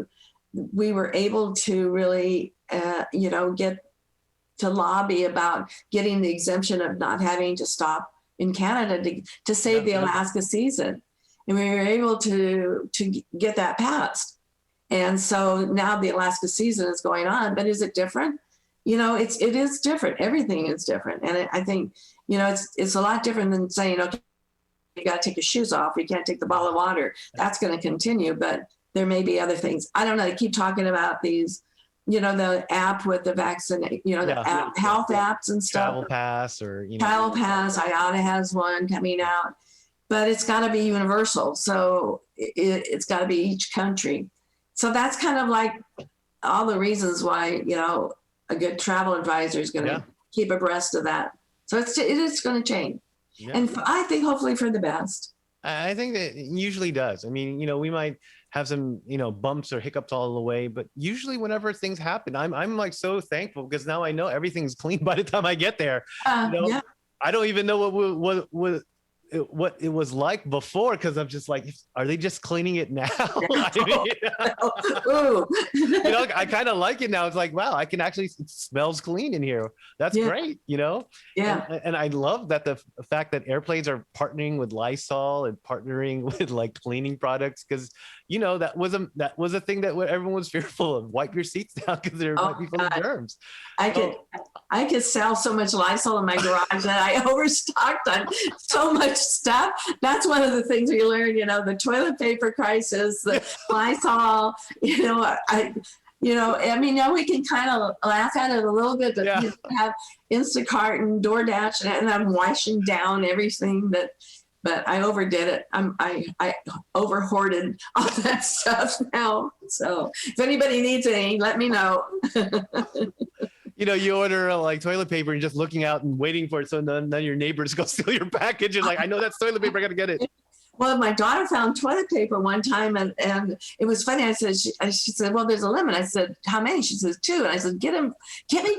we were able to really, get to lobby about getting the exemption of not having to stop in Canada to save the Alaska season. And we were able to get that passed. And so now the Alaska season is going on, but is it different? It is different. Everything is different. And I think, it's a lot different than saying, okay, you got to take your shoes off. You can't take the bottle of water. That's going to continue, but there may be other things. I don't know. They keep talking about these, the app with the vaccine, health apps and stuff. Travel Pass Travel Pass. IATA has one coming out, but it's got to be universal. So it's got to be each country. So that's kind of like all the reasons why, a good travel advisor is going to keep abreast of that. So it is going to change. Yeah. And I think hopefully for the best. I think that it usually does. I mean, we might have some, bumps or hiccups all the way, but usually whenever things happen, I'm like so thankful because now I know everything's clean by the time I get there. I don't even know what it was like before, because I'm just like, are they just cleaning it now? I kind of like it now. It's like, wow, I can actually, it smells clean in here. That's great, And I love that the fact that airplanes are partnering with Lysol and partnering with like cleaning products, because that was a thing that everyone was fearful of. Wipe your seats down because there might be full of germs. I could sell so much Lysol in my garage that I overstocked on so much stuff. That's one of the things we learned, the toilet paper crisis, the Lysol, now we can kind of laugh at it a little bit, but have Instacart and DoorDash, and I'm washing down everything but I overdid it. I over hoarded all that stuff now. So if anybody needs any, let me know. You order like toilet paper and just looking out and waiting for it so none of your neighbors go steal your package. And like, I know that's toilet paper, I gotta get it. Well, my daughter found toilet paper one time and it was funny. I said, she said, well, there's a limit. I said, how many? She says 2. And I said, get me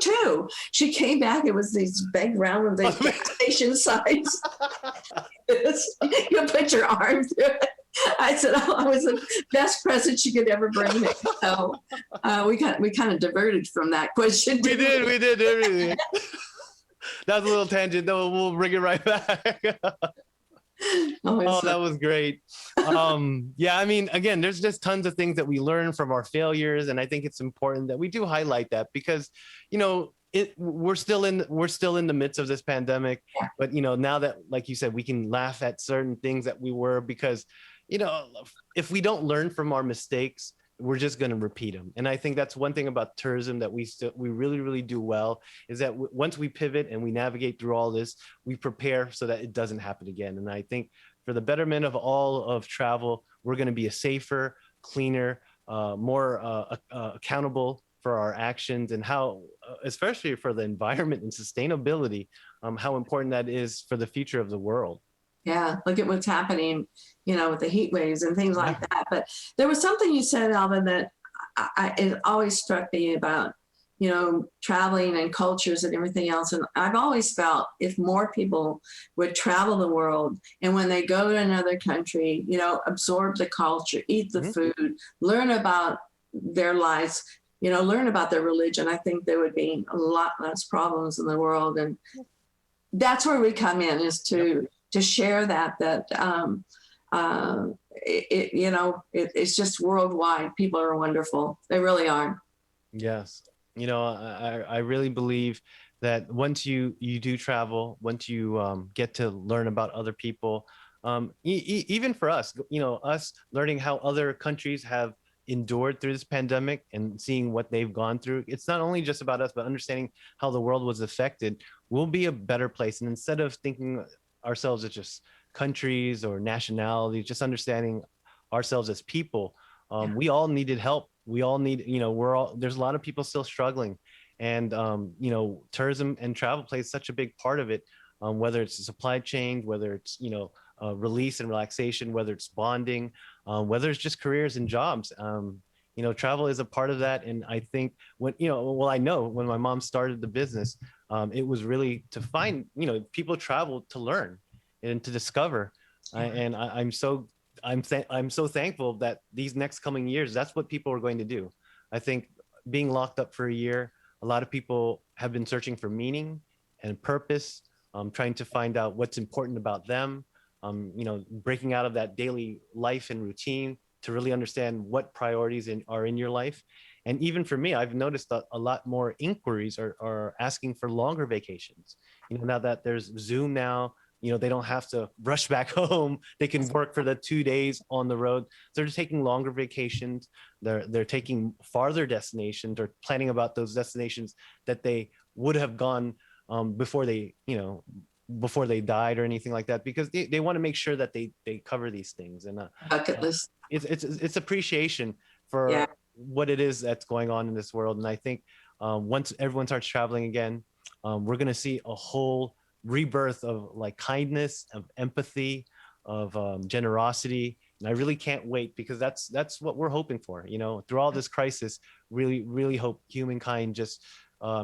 2. She came back. It was these big round ones, they station size. You put your arm through it. I said, I was the best present she could ever bring me. So we kind of diverted from that question. We did everything. That was a little tangent, though. We'll bring it right back. That was great. Again, there's just tons of things that we learn from our failures, and I think it's important that we do highlight that because we're still in the midst of this pandemic, Yeah. but now that, like you said, we can laugh at certain things that we were, because if we don't learn from our mistakes, we're just going to repeat them. And I think that's one thing about tourism that we really, really do well, is that once we pivot and we navigate through all this, we prepare so that it doesn't happen again. And I think for the betterment of all of travel, we're going to be a safer, cleaner, more accountable for our actions, and how, especially for the environment and sustainability, how important that is for the future of the world. Yeah, look at what's happening, with the heat waves and things like that. But there was something you said, Alvin, that it always struck me about, traveling and cultures and everything else. And I've always felt if more people would travel the world, and when they go to another country, absorb the culture, eat the food, learn about their lives, learn about their religion, I think there would be a lot less problems in the world. And that's where we come in, is to share it's just worldwide. People are wonderful. They really are. Yes. I really believe that once you do travel, once you get to learn about other people, even for us, us learning how other countries have endured through this pandemic and seeing what they've gone through, it's not only just about us, but understanding how the world was affected, we'll be a better place. And instead of thinking ourselves as just countries or nationalities, just understanding ourselves as people, we all needed help. We all need, there's a lot of people still struggling, and tourism and travel plays such a big part of it, whether it's the supply chain, whether it's release and relaxation, whether it's bonding, whether it's just careers and jobs. Travel is a part of that. And I think I know when my mom started the business, it was really to find, people travel to learn and to discover. I'm so thankful that these next coming years, that's what people are going to do. I think being locked up for a year, a lot of people have been searching for meaning and purpose, trying to find out what's important about them, breaking out of that daily life and routine to really understand what priorities are in your life. And even for me, I've noticed that a lot more inquiries are asking for longer vacations. Now that there's Zoom now, they don't have to rush back home. They can work for the 2 days on the road. So they're taking longer vacations. They're taking farther destinations, or planning about those destinations that they would have gone before they died or anything like that, because they want to make sure that they cover these things. And Bucket list. It's appreciation for what it is that's going on in this world. And I think once everyone starts traveling again, we're going to see a whole rebirth of kindness, of empathy, of generosity. And I really can't wait, because that's what we're hoping for. Through all this crisis, really hope humankind just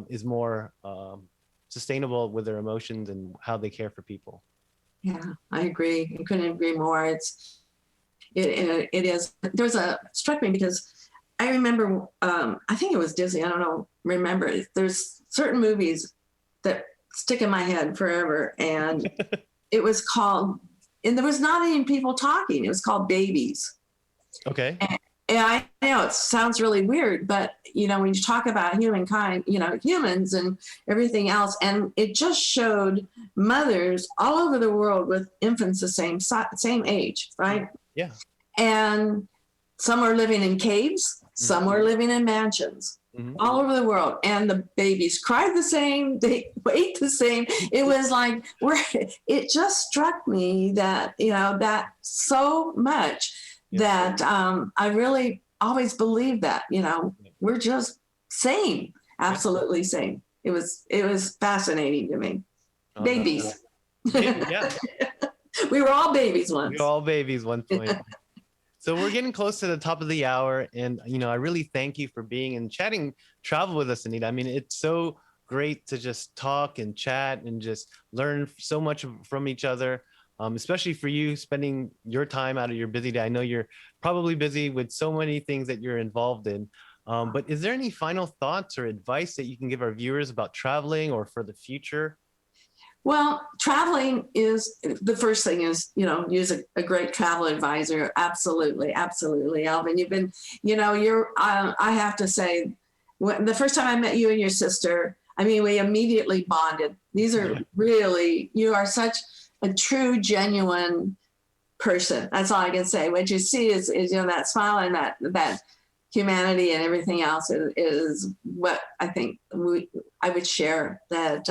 is more sustainable with their emotions and how they care for people. Yeah, I agree. I couldn't agree more. It is. Struck me because I remember, I think it was Disney. I don't know. Remember, there's certain movies that stick in my head forever. And it was called, and there was not even people talking. It was called Babies. Okay. And I know it sounds really weird, but when you talk about humankind, humans and everything else, and it just showed mothers all over the world with infants the same age, right? Yeah. And some are living in caves, some were living in mansions, all over the world. And the babies cried the same, they ate the same. It was like, it just struck me that, that so much. Yeah. That I really always believed that, we're just same, absolutely same. It was fascinating to me. Babies. Yeah. We were all babies once. We were all babies one point. So we're getting close to the top of the hour. And, I really thank you for being and chatting travel with us, Anita. I mean, it's so great to just talk and chat and just learn so much from each other. Especially for you spending your time out of your busy day. I know you're probably busy with so many things that you're involved in. But is there any final thoughts or advice that you can give our viewers about traveling or for the future? Well, traveling is the first thing is, use a great travel advisor. Absolutely. Absolutely. Alvin, you've been, I have to say, the first time I met you and your sister, I mean, we immediately bonded. These are really, you are such a true, genuine person. That's all I can say. What you see is that smile and that humanity and everything else is what I think I would share. That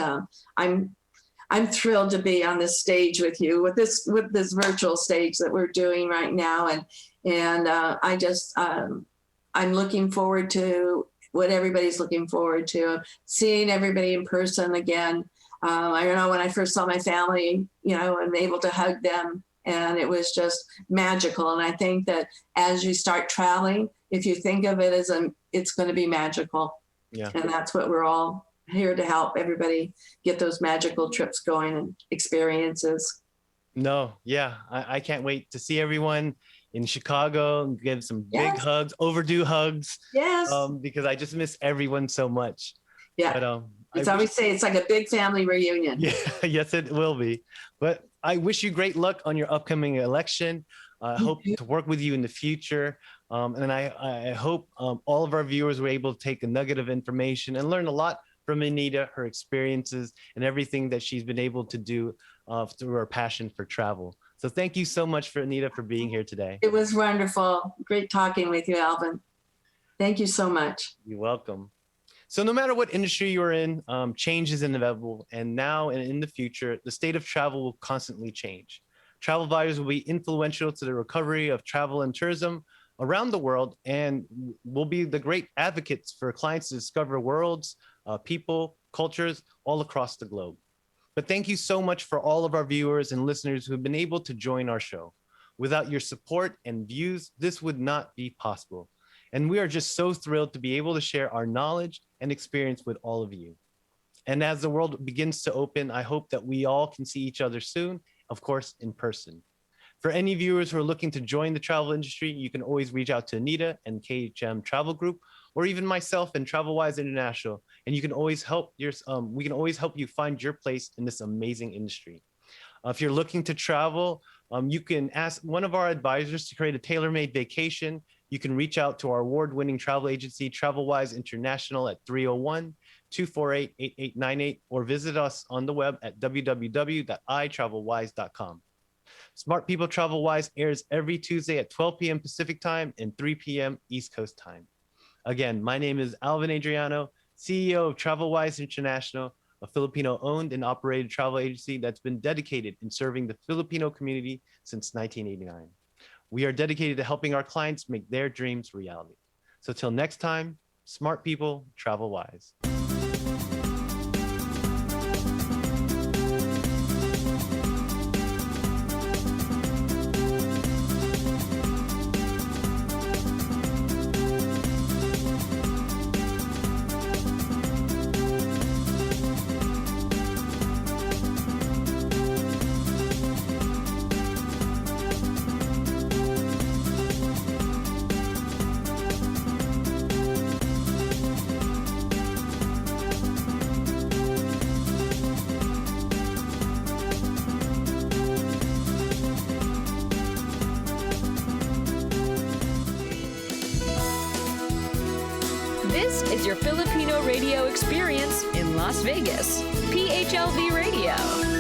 I'm thrilled to be on this stage with you, with this virtual stage that we're doing right now, and I just I'm looking forward to what everybody's looking forward to, seeing everybody in person again. I know when I first saw my family, and able to hug them, and it was just magical. And I think that as you start traveling, if you think of it as it's going to be magical. Yeah. And that's what we're all here to help everybody get those magical trips going and experiences. No, yeah, I can't wait to see everyone in Chicago and give some big hugs, overdue hugs. Yes. Because I just miss everyone so much. Yeah. But, it's always say it's like a big family reunion. Yeah, yes, it will be. But I wish you great luck on your upcoming election. I hope to work with you in the future. And I hope all of our viewers were able to take a nugget of information and learn a lot from Anita, her experiences, and everything that she's been able to do through her passion for travel. So thank you so much, Anita, for being here today. It was wonderful. Great talking with you, Alvin. Thank you so much. You're welcome. So no matter what industry you're in, change is inevitable. And now and in the future, the state of travel will constantly change. Travel advisors will be influential to the recovery of travel and tourism around the world, and will be the great advocates for clients to discover worlds, people, cultures all across the globe. But thank you so much for all of our viewers and listeners who have been able to join our show. Without your support and views, this would not be possible. And we are just so thrilled to be able to share our knowledge and experience with all of you. And as the world begins to open, I hope that we all can see each other soon, of course, in person. For any viewers who are looking to join the travel industry, you can always reach out to Anita and KHM Travel Group, or even myself and TravelWise International. And you can always help we can always help you find your place in this amazing industry. If you're looking to travel, you can ask one of our advisors to create a tailor-made vacation. You can reach out to our award-winning travel agency, TravelWise International, at 301-248-8898, or visit us on the web at www.itravelwise.com. Smart People Travel Wise airs every Tuesday at 12 p.m. Pacific Time and 3 p.m. East Coast Time. Again, my name is Alvin Adriano, CEO of TravelWise International, a Filipino-owned and operated travel agency that's been dedicated in serving the Filipino community since 1989. We are dedicated to helping our clients make their dreams reality. So till next time, smart people, travel wise. This is your Filipino radio experience in Las Vegas. PHLV Radio.